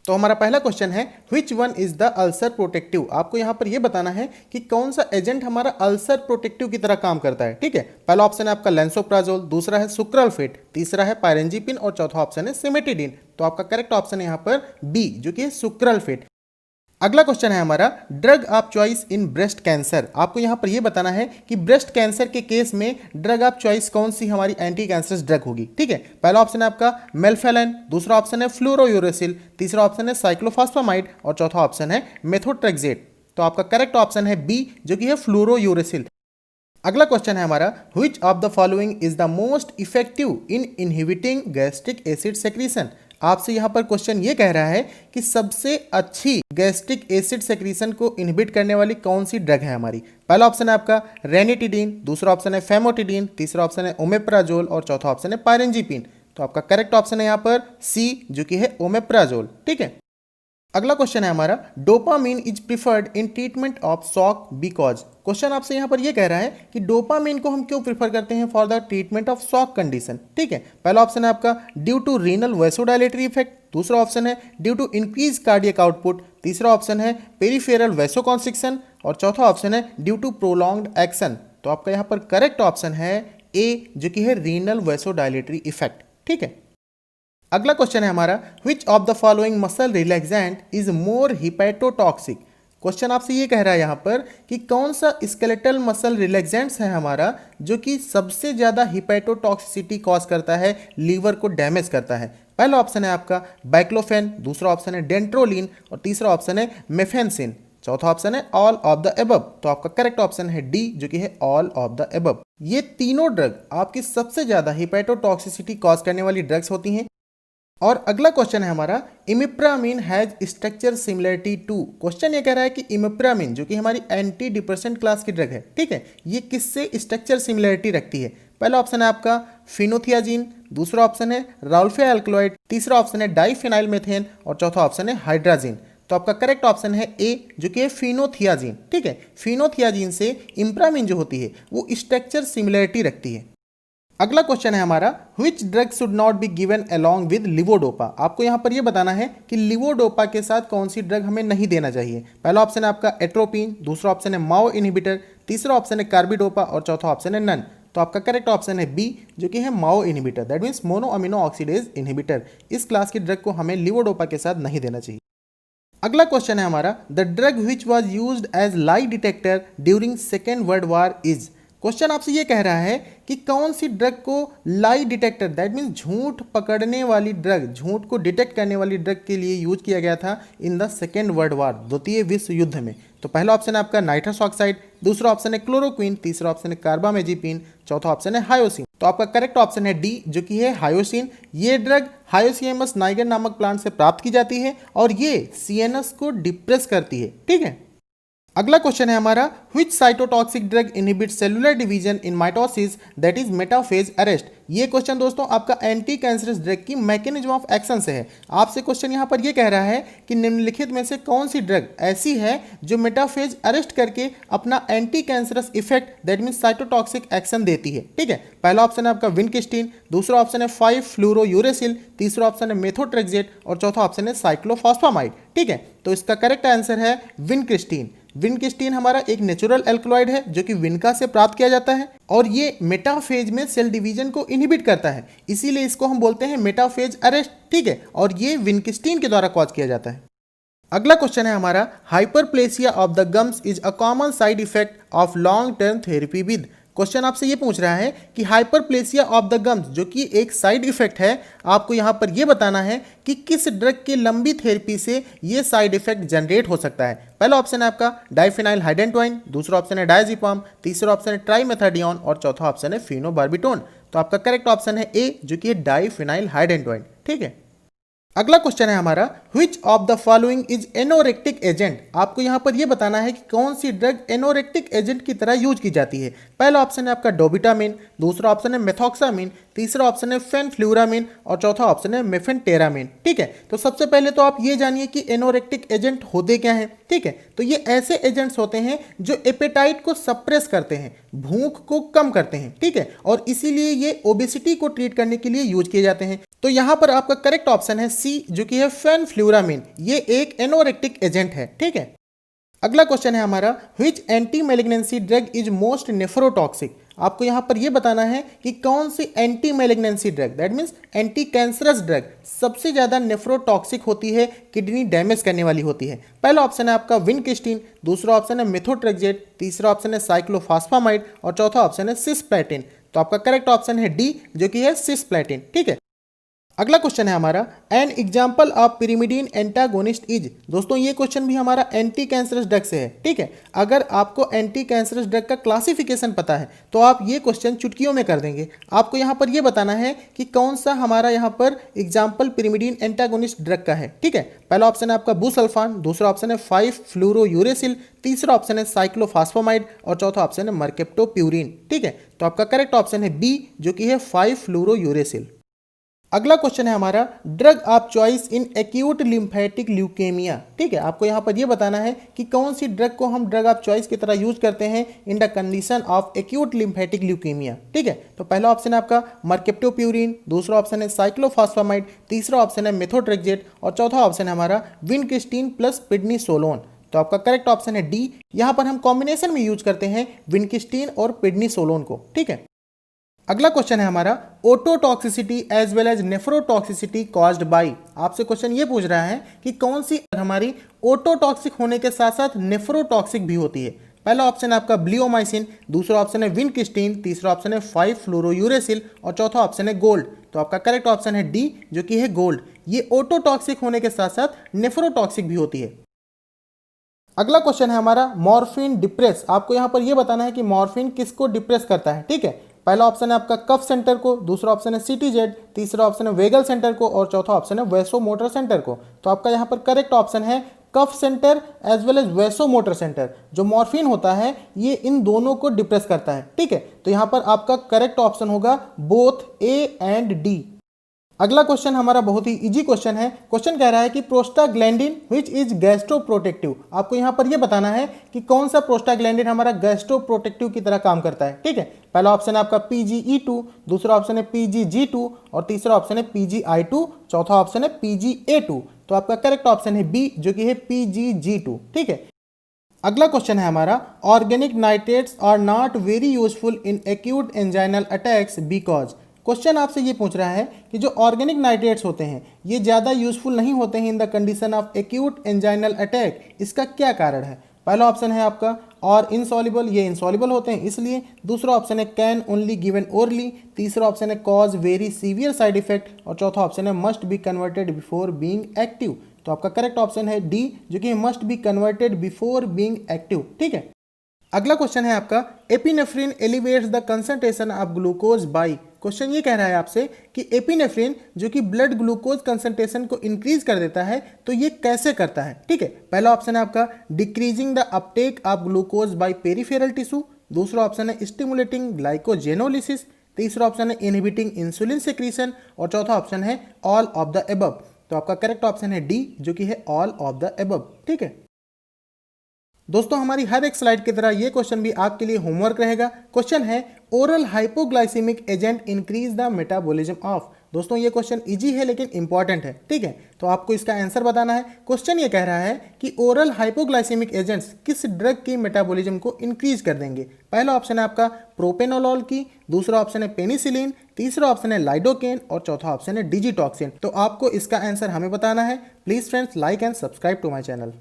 तो हमारा पहला क्वेश्चन है which one is the ulcer protective. आपको यहाँ पर यह बताना है कि कौन सा एजेंट हमारा अल्सर प्रोटेक्टिव की तरह काम करता है। ठीक है, पहला ऑप्शन है आपका लेंसोप्राजोल, दूसरा है सुक्रलफेट, तीसरा है पायरेंजीपिन और चौथा ऑप्शन है सिमेटिडिन। तो आपका करेक्ट ऑप्शन है यहाँ पर बी, जो कि है सुक्रलफेट। अगला क्वेश्चन है हमारा drug of choice in breast cancer. आपको यहां पर यह बताना है कि ब्रेस्ट कैंसर के केस में ड्रग ऑफ चॉइस कौन सी हमारी एंटी कैंसरस ड्रग होगी। ठीक है, पहला ऑप्शन है आपका मेल्फेलन, दूसरा ऑप्शन है फ्लोरोयूरेसिल, तीसरा ऑप्शन है साइक्लोफॉस्फामाइड और चौथा ऑप्शन है मेथोट्रेक्सेट। तो आपका करेक्ट ऑप्शन है बी, जो कि है फ्लोरोयूरेसिल। अगला क्वेश्चन है हमारा which of the following is the most effective in inhibiting gastric acid secretion. आपसे यहां पर क्वेश्चन ये कह रहा है कि सबसे अच्छी गैस्ट्रिक एसिड सेक्रीशन को इनहिबिट करने वाली कौन सी ड्रग है हमारी। पहला ऑप्शन है आपका रेनिटिडीन, दूसरा ऑप्शन है फेमोटिडीन, तीसरा ऑप्शन है ओमेप्राजोल और चौथा ऑप्शन है पायरेंजीपिन। तो आपका करेक्ट ऑप्शन है यहाँ पर सी, जो कि है ओमेप्राजोल। ठीक है, अगला क्वेश्चन है हमारा dopamine is preferred in treatment of shock because. Question आपसे यहाँ पर यह कह रहा है कि डोपामीन को हम क्यों प्रिफर करते हैं for the treatment of shock condition. ठीक है, पहला ऑप्शन है आपका due to renal vasodilatory effect, दूसरा ऑप्शन है due to increase cardiac output, तीसरा ऑप्शन है पेरिफेरल वैसोकॉन्स्ट्रिक्शन और चौथा ऑप्शन है ड्यू टू प्रोलॉन्ग्ड एक्शन। तो आपका यहाँ पर करेक्ट ऑप्शन है ए, जो कि है रीनल वैसोडाइलेटरी इफेक्ट। ठीक है, अगला क्वेश्चन है हमारा which of the following muscle relaxant is more hepatotoxic. Question आपसे ये कह रहा है यहाँ पर कि कौन सा स्केलेटल मसल रिलैक्सेंट्स है हमारा जो कि सबसे ज़्यादा हिपैटोटॉक्सिसिटी कॉज करता है, लीवर को डैमेज करता है। पहला ऑप्शन है आपका बाइक्लोफेन, दूसरा ऑप्शन है डेंट्रोलिन और तीसरा ऑप्शन है मेफेंसिन, चौथा ऑप्शन है ऑल ऑफ द एबव। तो आपका करेक्ट ऑप्शन है डी, जो कि है ऑल ऑफ द एबव। ये तीनों ड्रग आपकी सबसे ज़्यादा हिपैटोटॉक्सिसिटी कॉज करने वाली ड्रग्स होती हैं। और अगला क्वेश्चन है हमारा imipramine has structure similarity to. Question ये कह रहा है कि इमिप्रामिन, जो कि हमारी एंटी डिप्रेसेंट क्लास की ड्रग है, ठीक है, ये किससे स्ट्रक्चर सिमिलरिटी रखती है। पहला ऑप्शन है आपका फिनोथियाजिन, दूसरा ऑप्शन है राल्फे एल्कलॉइड, तीसरा ऑप्शन है डाइफिनाइल मेथेन और चौथा ऑप्शन है हाइड्राजिन। तो आपका करेक्ट ऑप्शन है ए, जो कि है फिनोथियाजिन। ठीक है, फिनोथियाजिन से इम्प्रामिन जो होती है वो स्ट्रक्चर सिमिलरिटी रखती है। अगला क्वेश्चन है हमारा which drug should not be given along with levodopa. आपको यहाँ पर यह बताना है कि लिवोडोपा के साथ कौन सी ड्रग हमें नहीं देना चाहिए। पहला ऑप्शन है आपका एट्रोपिन, दूसरा ऑप्शन है माओ इनहिबिटर, तीसरा ऑप्शन है कार्बिडोपा और चौथा ऑप्शन है नन। तो आपका करेक्ट ऑप्शन है बी, जो कि है MAO inhibitor, that means mono amino oxidase inhibitor. इस क्लास की ड्रग को हमें लिवोडोपा के साथ नहीं देना चाहिए। अगला क्वेश्चन है हमारा the drug which was used as lie detector during second world war is. Question आपसे ये कह रहा है कि कौन सी ड्रग को लाई डिटेक्टर, दैट मीन्स झूठ पकड़ने वाली ड्रग, झूठ को डिटेक्ट करने वाली ड्रग के लिए यूज किया गया था in the second world war, द्वितीय विश्व युद्ध में। तो पहला ऑप्शन है आपका नाइट्रस ऑक्साइड, दूसरा ऑप्शन है क्लोरोक्विन, तीसरा ऑप्शन है कार्बामेजिपिन, चौथा ऑप्शन है हायोसिन। तो आपका करेक्ट ऑप्शन है डी, जो कि है हायोसिन। ये ड्रग हायोसियमस नाइगर नामक प्लांट से प्राप्त की जाती है और ये सीएनएस को डिप्रेस करती है। ठीक है, अगला क्वेश्चन है हमारा which cytotoxic drug inhibit cellular division in mitosis that is metaphase arrest. ये क्वेश्चन दोस्तों आपका एंटी कैंसरस ड्रग की मैकेनिज्म ऑफ एक्शन से है। आपसे क्वेश्चन यहाँ पर ये कह रहा है कि निम्नलिखित में से कौन सी ड्रग ऐसी है जो मेटाफेज अरेस्ट करके अपना anti cancerous effect, that means cytotoxic action देती है। ठीक है, पहला ऑप्शन है आपका विनकिस्टीन, दूसरा ऑप्शन है 5-फ्लूरोयूरेसिल, तीसरा ऑप्शन है मेथोट्रेक्सेट और चौथा ऑप्शन है साइक्लोफॉस्फामाइड। ठीक है, तो इसका करेक्ट आंसर है विनकिस्टीन। विनकिस्टीन हमारा एक नेचुरल एल्कलॉइड है जो कि विनका से प्राप्त किया जाता है और ये मेटाफेज में सेल डिवीजन को इनहिबिट करता है, इसीलिए इसको हम बोलते हैं मेटाफेज अरेस्ट। ठीक है, और ये विनकिस्टीन के द्वारा कॉज किया जाता है। अगला क्वेश्चन है हमारा hyperplasia of the gums is a common side effect of long term therapy with. Question आपसे ये पूछ रहा है कि हाइपरप्लेसिया ऑफ द गम्स, जो कि एक साइड इफेक्ट है, आपको यहाँ पर ये बताना है कि किस ड्रग के लंबी थेरेपी से ये साइड इफेक्ट जनरेट हो सकता है। पहला ऑप्शन है आपका डाइफिनाइल हाइडेंटोइन, दूसरा ऑप्शन है डायजिपाम, तीसरा ऑप्शन है ट्राइमेथाडियोन और चौथा ऑप्शन है फिनोबार्बिटोन। तो आपका करेक्ट ऑप्शन है ए, जो कि है डाइफिनाइल हाइडेंटोइन। ठीक है, अगला क्वेश्चन है हमारा which of the following is anorectic agent. आपको यहां पर यह बताना है कि कौन सी ड्रग एनोरेक्टिक एजेंट की तरह यूज की जाती है। पहला ऑप्शन है आपका डोबिटामिन, दूसरा ऑप्शन है मेथॉक्सामिन, तीसरा ऑप्शन है फेनफ्लुरामिन और चौथा ऑप्शन है मेफेनटेरामिन। ठीक है, तो सबसे पहले तो आप ये जानिए कि एनोरेक्टिक एजेंट होते क्या हैं। ठीक है, तो ये ऐसे एजेंट्स होते हैं जो एपेटाइट को सप्रेस करते हैं, भूख को कम करते हैं। ठीक है, और इसीलिए ये ओबेसिटी को ट्रीट करने के लिए यूज किए जाते हैं। तो यहां पर आपका करेक्ट ऑप्शन है सी, जो कि है फेनफ्लुरामिन। ये एक एनोरेक्टिक एजेंट है। ठीक है, अगला क्वेश्चन है हमारा, which anti malignancy drug is most nephrotoxic. आपको यहां पर यह बताना है कि कौन सी anti malignancy drug, that means anti cancerous drug सबसे ज्यादा नेफ्रोटॉक्सिक होती है, किडनी डैमेज करने वाली होती है। पहला ऑप्शन है आपका विनकिस्टिन, दूसरा ऑप्शन है मेथोट्रेक्सेट, तीसरा ऑप्शन है साइक्लोफॉस्फामाइड और चौथा ऑप्शन है सिस्प्लेटिन। तो आपका करेक्ट ऑप्शन है डी, जो कि है सिस्प्लेटिन। ठीक है, अगला क्वेश्चन है हमारा, an example of pyrimidine antagonist is. दोस्तों ये क्वेश्चन भी हमारा एंटी कैंसरस ड्रग से है। ठीक है, अगर आपको एंटी कैंसरस ड्रग का क्लासिफिकेशन पता है तो आप ये क्वेश्चन चुटकियों में कर देंगे। आपको यहाँ पर ये बताना है कि कौन सा हमारा यहाँ पर एग्जाम्पल पिरिमिडीन एंटागोनिस्ट ड्रग का है। ठीक है, पहला ऑप्शन है आपका बुसल्फान, दूसरा ऑप्शन है 5-फ्लूरोयूरेसिल, तीसरा ऑप्शन है साइक्लोफॉस्फामाइड और चौथा ऑप्शन है मर्केप्टोप्यूरिन। ठीक है, तो आपका करेक्ट ऑप्शन है बी, जो कि है 5-फ्लूरोयूरेसिल। अगला क्वेश्चन है हमारा, drug of choice in acute lymphatic leukaemia. ठीक है, आपको यहाँ पर यह बताना है कि कौन सी ड्रग को हम ड्रग ऑफ चॉइस की तरह यूज करते हैं in the condition of acute lymphatic leukaemia. ठीक है, तो पहला ऑप्शन है आपका मर्केप्टोप्यूरिन, दूसरा ऑप्शन है साइक्लोफॉस्फामाइड, तीसरा ऑप्शन है मेथोट्रेक्सेट और चौथा ऑप्शन है हमारा विनकिस्टिन प्लस पिडनीसोलोन। तो आपका करेक्ट ऑप्शन है डी। यहाँ पर हम कॉम्बिनेशन में यूज करते हैं विनकिस्टिन और पिडनीसोलोन को। ठीक है, अगला क्वेश्चन है हमारा, ototoxicity as well as nephrotoxicity caused by. आपसे क्वेश्चन ये पूछ रहा है कि कौन सी हमारी ओटोटॉक्सिक होने के साथ साथ नेफ्रोटॉक्सिक भी होती है। पहला ऑप्शन है आपका ब्लियोमाइसिन, दूसरा ऑप्शन है विनकिस्टिन, तीसरा ऑप्शन है 5-फ्लूरोयूरेसिल और चौथा ऑप्शन है गोल्ड। तो आपका करेक्ट ऑप्शन है डी, जो कि है गोल्ड। ये ओटोटॉक्सिक होने के साथ साथ नेफ्रोटॉक्सिक भी होती है। अगला क्वेश्चन है हमारा, मॉर्फिन डिप्रेस। आपको यहां पर यह बताना है कि मॉर्फिन किसको डिप्रेस करता है। ठीक है, पहला ऑप्शन है आपका कफ सेंटर को, दूसरा ऑप्शन है सीटीजेड, तीसरा ऑप्शन है वेगल सेंटर को और चौथा ऑप्शन है वेसोमोटर सेंटर को। तो आपका यहाँ पर करेक्ट ऑप्शन है cough centre as well as vasomotor centre. जो मॉर्फिन होता है ये इन दोनों को डिप्रेस करता है। ठीक है, तो यहाँ पर आपका करेक्ट ऑप्शन होगा बोथ ए एंड डी। अगला क्वेश्चन हमारा बहुत ही इजी क्वेश्चन है। क्वेश्चन कह रहा है कि प्रोस्टाग्लैंडिन व्हिच इज गैस्ट्रोप्रोटेक्टिव। आपको यहाँ पर यह बताना है कि कौन सा प्रोस्टाग्लैंडिन हमारा गैस्ट्रोप्रोटेक्टिव की तरह काम करता है। ठीक है, पहला ऑप्शन है आपका PGE2, दूसरा ऑप्शन है PGG2 और तीसरा ऑप्शन है PGI2, चौथा ऑप्शन है PGA2। तो आपका करेक्ट ऑप्शन है बी, जो कि है PGG2। ठीक है, अगला क्वेश्चन है हमारा, organic nitrates are not very useful in acute anginal attacks because. Question आपसे ये पूछ रहा है कि जो ऑर्गेनिक नाइट्रेट्स होते हैं ये ज़्यादा यूजफुल नहीं होते हैं in the condition of acute anginal attack. इसका क्या कारण है। पहला ऑप्शन है आपका और इनसॉल्युबल, ये इनसॉल्युबल होते हैं इसलिए। दूसरा ऑप्शन है कैन ओनली गिवन ओरली, तीसरा ऑप्शन है cause very severe side effect और चौथा ऑप्शन है must be converted before being active. तो आपका करेक्ट ऑप्शन है डी, जो कि must be converted before being active. ठीक है, अगला क्वेश्चन है आपका, epinephrine elevates the concentration of glucose by. Question ये कह रहा है आपसे कि एपिनेफ्रिन जो कि ब्लड ग्लूकोज कंसंट्रेशन को इंक्रीज कर देता है, तो ये कैसे करता है। ठीक है, पहला ऑप्शन है आपका decreasing the uptake of glucose by peripheral tissue, दूसरा ऑप्शन है स्टिमुलेटिंग ग्लाइकोजेनोलिसिस, तीसरा ऑप्शन है इनहिबिटिंग इंसुलिन सेक्रीशन और चौथा ऑप्शन है ऑल ऑफ द एबव। तो आपका करेक्ट ऑप्शन है डी, जो कि है ऑल ऑफ द एबव। ठीक है दोस्तों, हमारी हर एक स्लाइड की तरह ये क्वेश्चन भी आपके लिए होमवर्क रहेगा। क्वेश्चन है, oral hypoglycemic agent increase the metabolism of. दोस्तों ये क्वेश्चन इजी है लेकिन इंपॉर्टेंट है। ठीक है, तो आपको इसका आंसर बताना है। क्वेश्चन ये कह रहा है कि ओरल हाइपोग्लाइसेमिक एजेंट्स किस ड्रग की मेटाबॉलिज्म को इंक्रीज कर देंगे। पहला ऑप्शन है आपका प्रोपेनोलॉल की, दूसरा ऑप्शन है पेनिसिलिन, तीसरा ऑप्शन है लाइडोकेन और चौथा ऑप्शन है डिजिटॉक्सिन। तो आपको इसका आंसर हमें बताना है। Please friends, like and subscribe to my channel.